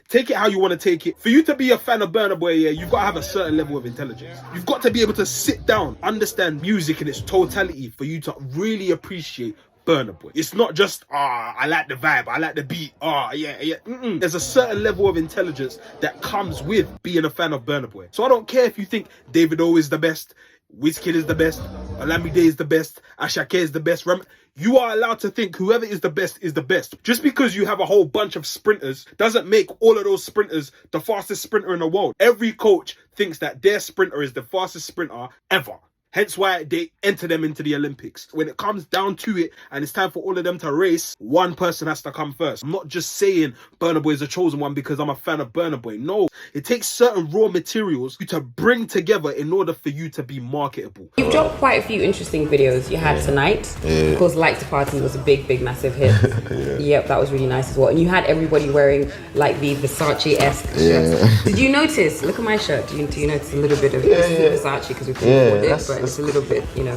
take it how you want to take it. For you to be a fan of Burna Boy, yeah, you've got to have a certain level of intelligence. You've got to be able to sit down, understand music in its totality for you to really appreciate Burna Boy. It's not just, I like the vibe, I like the beat, yeah. There's a certain level of intelligence that comes with being a fan of Burna Boy. So I don't care if you think Davido is the best, Wizkid is the best, Olamide is the best, Ashake is the best. You are allowed to think whoever is the best is the best. Just because you have a whole bunch of sprinters doesn't make all of those sprinters the fastest sprinter in the world. Every coach thinks that their sprinter is the fastest sprinter ever. Hence why they enter them into the Olympics. When it comes down to it and it's time for all of them to race, one person has to come first. I'm not just saying Burna Boy is the chosen one because I'm a fan of Burna Boy. No, it takes certain raw materials to bring together in order for you to be marketable. You've dropped quite a few interesting videos. You had Tonight. Of course, Like to Party was a big, massive hit. Yep, that was really nice as well. And you had everybody wearing like the Versace-esque shirts. Did you notice? Look at my shirt. Do you notice a little bit of Versace because we couldn't afford it? But it's a little bit, you know.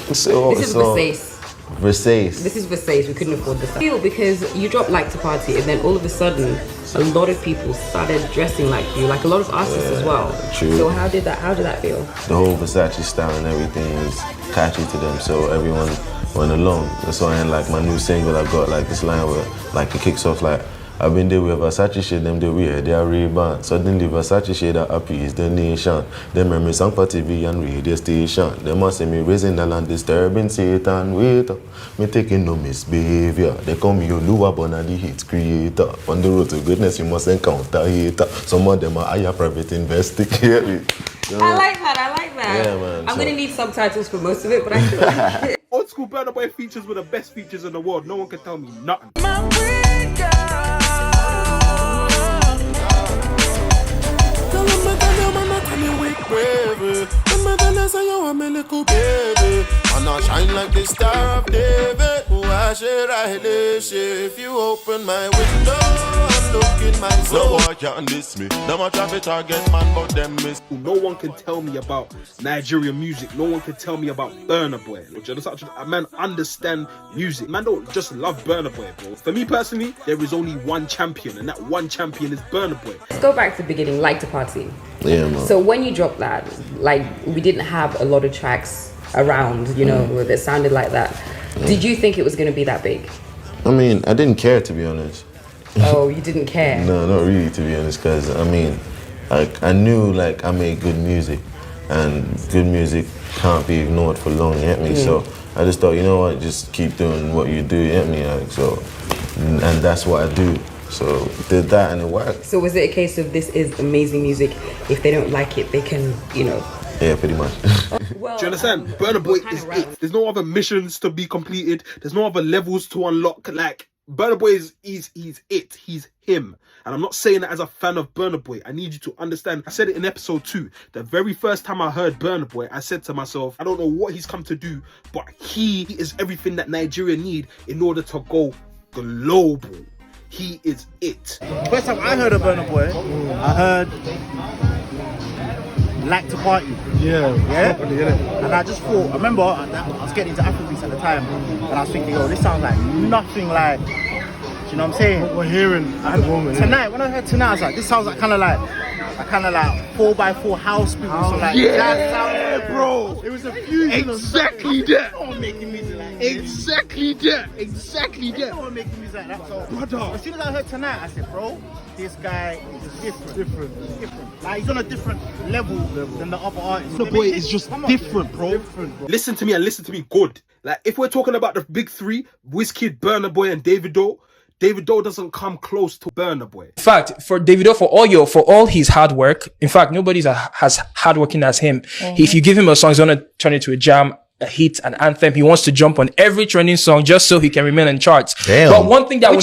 This is Versace. This is Versace. We couldn't afford this. I feel because you dropped Like to Party, and then all of a sudden, a lot of people started dressing like you, like a lot of artists as well. True. So how did that feel? The whole Versace style and everything is catchy to them, so everyone went along. That's why in like my new single, I got like this line where like it kicks off like, I've been there with Versace shit, them they wear, they are Ray-Ban. Suddenly Versace shit that appease the nation. Them remember song for TV and radio station. They must see me raising the land, disturbing Satan. Wait up, me taking no misbehavior. They call me Oluwa Bona, the hit creator. On the road to greatness, you must encounter hater. Some of them are higher private investigator. I like that. Yeah, man. I'm gonna need subtitles for most of it, but I feel like it. Old school Burna Boy features were the best features in the world. No one can tell me nothing. And I shine like the Star of David. Why should I live if you open my window and look in my soul? No boy can't diss me. Them a traffic target man, but them miss. No one can tell me about Nigerian music. No one can tell me about Burna Boy. A man understand music. Man don't just love Burna Boy, bro. For me personally, there is only one champion, and that one champion is Burna Boy. Let's go back to the beginning, Like to Party. Yeah, man. So when you dropped that, like we didn't have a lot of tracks around, you know, that sounded like that. Did you think it was going to be that big? I mean, I didn't care, to be honest. Oh, you didn't care? No, not really, to be honest, because I mean, I knew like I made good music, and good music can't be ignored for long, you get me? So I just thought, you know what, just keep doing what you do, you get me? Like, so, and that's what I do. So did that and it worked. So was it a case of this is amazing music, if they don't like it, they can, you know? Yeah, pretty much. Well, do you understand? Burna Boy is it. There's no other missions to be completed. There's no other levels to unlock. Like, Burna Boy is it. He's him. And I'm not saying that as a fan of Burna Boy. I need you to understand. I said it in episode 2. The very first time I heard Burna Boy, I said to myself, I don't know what he's come to do, but he is everything that Nigeria need in order to go global. He is it. First time I heard of Burna Boy, I heard Like to Party. Yeah. And I just thought, I remember I was getting into Afrobeats at the time, and I was thinking, yo, this sounds like nothing like, do you know what I'm saying? What we're hearing at the moment. Tonight, when I heard Tonight, I was like, this sounds like kind of like 4x4 house beat. So like, yeah, bro. It was a fusion exactly that. No one making music like that. Exactly that. No one making music like that. So, brother, as soon as I heard Tonight, I said, bro, this guy is different. Like, he's on a different level than the other artists. The boy is just different, bro. Listen to me and listen to me good. Like, if we're talking about the big 3, Wizkid, Burna Boy, and Davido doesn't come close to Burna Boy. In fact, for Davido, for all his hard work, in fact, nobody's as hardworking as him. If you give him a song, he's gonna turn it to a jam, a hit, an anthem. He wants to jump on every trending song just so he can remain in charts. Damn. But one thing that will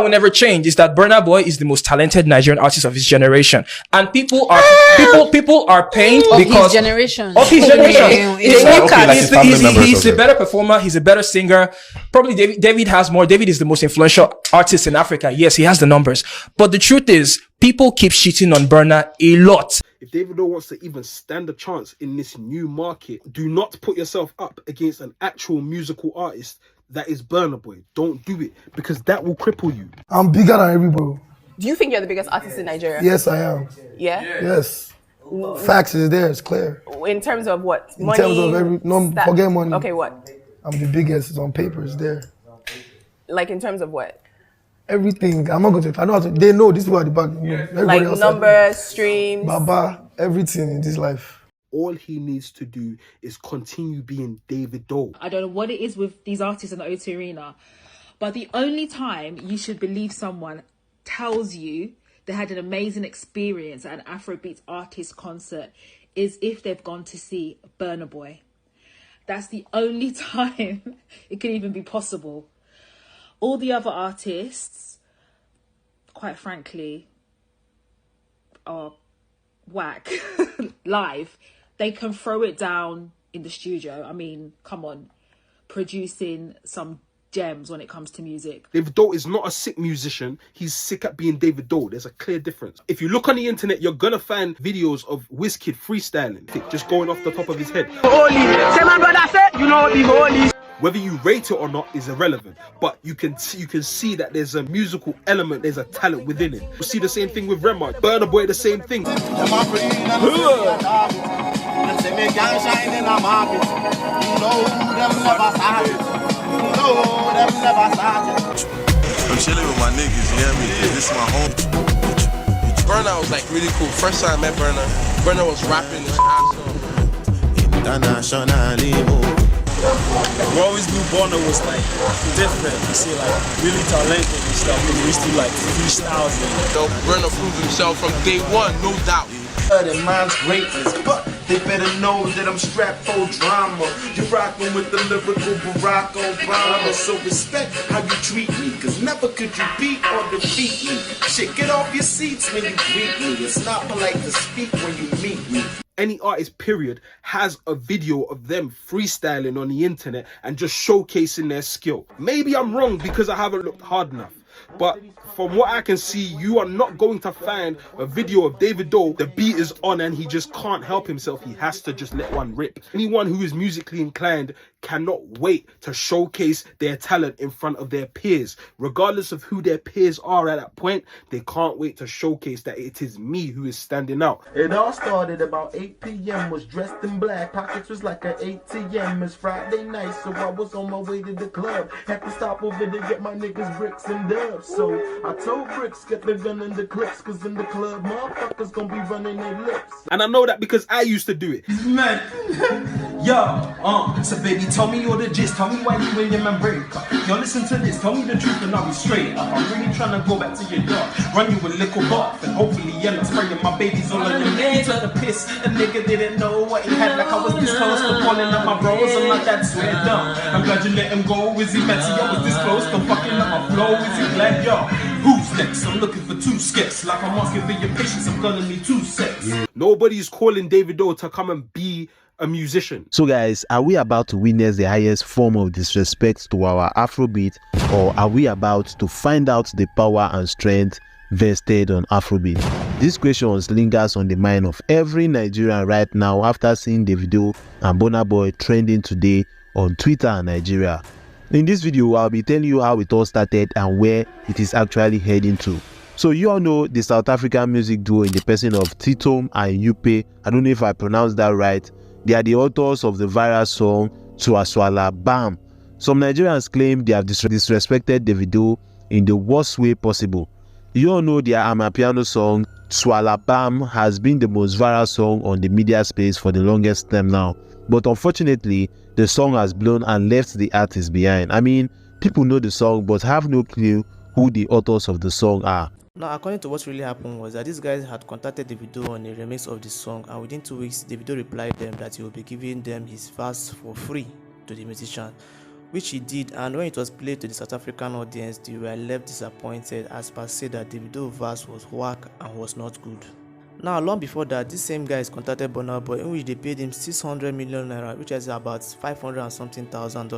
never change is that Burna Boy is the most talented Nigerian artist of his generation, and people are paying because his generation. Of his generation. He's a better performer. He's a better singer. Probably David has more. David is the most influential artist in Africa. Yes, he has the numbers. But the truth is, people keep shitting on Burna a lot. If Davido wants to even stand a chance in this new market, do not put yourself up against an actual musical artist that is Burna Boy. Don't do it, because that will cripple you. I'm bigger than everybody. Do you think you're the biggest artist in Nigeria? Yes, I am. Yeah? Yes. Facts is there, it's clear. In terms of what? In Money? terms of forget money. Okay, what? I'm the biggest. It's on paper. It's there. Like in terms of what? Everything. I'm not going to. I know how to. They know this is what the back. Like numbers, streams. Baba, everything in this life. All he needs to do is continue being Davido. I don't know what it is with these artists in the O2 Arena, but the only time you should believe someone tells you they had an amazing experience at an Afrobeat artist concert is if they've gone to see Burna Boy. That's the only time it could even be possible. All the other artists, quite frankly, are whack live. They can throw it down in the studio. I mean, come on, producing some gems when it comes to music. Davido is not a sick musician. He's sick at being Davido. There's a clear difference. If you look on the internet, you're gonna find videos of Wizkid freestyling, just going off the top of his head. Holy, say my brother said, you know the holy. Whether you rate it or not is irrelevant, but you can see that there's a musical element, there's a talent within it. You see the same thing with Rema, Burna Boy, the same thing. I'm chilling with my niggas, you hear me? This is my home. Burna was like really cool. First time I met Burna was rapping his ass Internationally. We always knew Burna was like different. You see, like really talented and stuff. And we used to like freestyles. So Burna proved himself from day one, no doubt. That man's greatness, but they better know that I'm strapped for drama. You're rocking with the lyrical Barack Obama, so respect how you treat me, cause never could you beat or defeat me. Shit, get off your seats when you greet me. It's not polite to speak when you meet me. Any artist, period, has a video of them freestyling on the internet and just showcasing their skill. Maybe I'm wrong because I haven't looked hard enough, but from what I can see, you are not going to find a video of Davido, the beat is on and he just can't help himself. He has to just let one rip. Anyone who is musically inclined cannot wait to showcase their talent in front of their peers. Regardless of who their peers are at that point, they can't wait to showcase that it is me who is standing out. It all started about 8 p.m. Was dressed in black, pockets was like an ATM. It's Friday night, so I was on my way to the club. Had to stop over to get my niggas bricks and dubs. So I told Bricks, get the gun in the clips, cause in the club, motherfuckers gonna be running their lips. And I know that because I used to do it. Man, yo, so baby, tell me all the gist, tell me why you and your man break up. Yo, listen to this, tell me the truth and I'll be straight up. I'm really trying to go back to your yard, run you a little bath, and hopefully end up spraying my babies all on your neck to the piss. A nigga didn't know what he had, like I was this close to falling up my bros, and my dad swear down. I'm glad you let him go, is he messy? I was this close to fucking up my flow, is he glad, yo? Who's next? I'm looking for 2 skits, like I'm asking for your patience, I'm gonna need 2 sets. Nobody's calling Davido to come and be a musician. So guys, are we about to witness the highest form of disrespect to our Afrobeat, or are we about to find out the power and strength vested on Afrobeat? These questions lingers on the mind of every Nigerian right now after seeing Davido and Burna Boy trending today on Twitter and Nigeria. In this video, I'll be telling you how it all started and where it is actually heading to. So you all know the South African music duo in the person of Titom and Yupe. I don't know if I pronounced that right. They are the authors of the viral song Swala Bam. Some Nigerians claim they have disrespected Davido in the worst way possible. You all know their Amapiano song Swala Bam has been the most viral song on the media space for the longest time now. But unfortunately, the song has blown and left the artist behind. I mean, people know the song but have no clue who the authors of the song are. Now, according to what really happened was that these guys had contacted Davido on a remix of the song, and within 2 weeks, Davido replied them that he will be giving them his verse for free to the musician, which he did. And when it was played to the South African audience, they were left disappointed as per said that Davido's verse was whack and was not good. Now, long before that, these same guys contacted Burna Boy, in which they paid him 600 million naira, which is about $500 and something thousand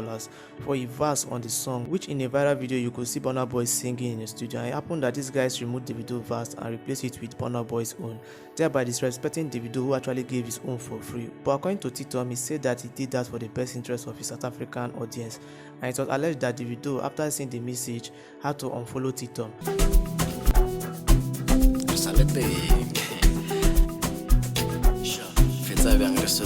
for a verse on the song, which in a viral video you could see Burna Boy singing in the studio. And it happened that these guys removed Davido's verse and replaced it with Burna Boy's own, thereby disrespecting Davido, who actually gave his own for free. But according to Titom, he said that he did that for the best interest of his South African audience, and it was alleged that Davido, after seeing the message, had to unfollow Titom. Fais ça vers le saut.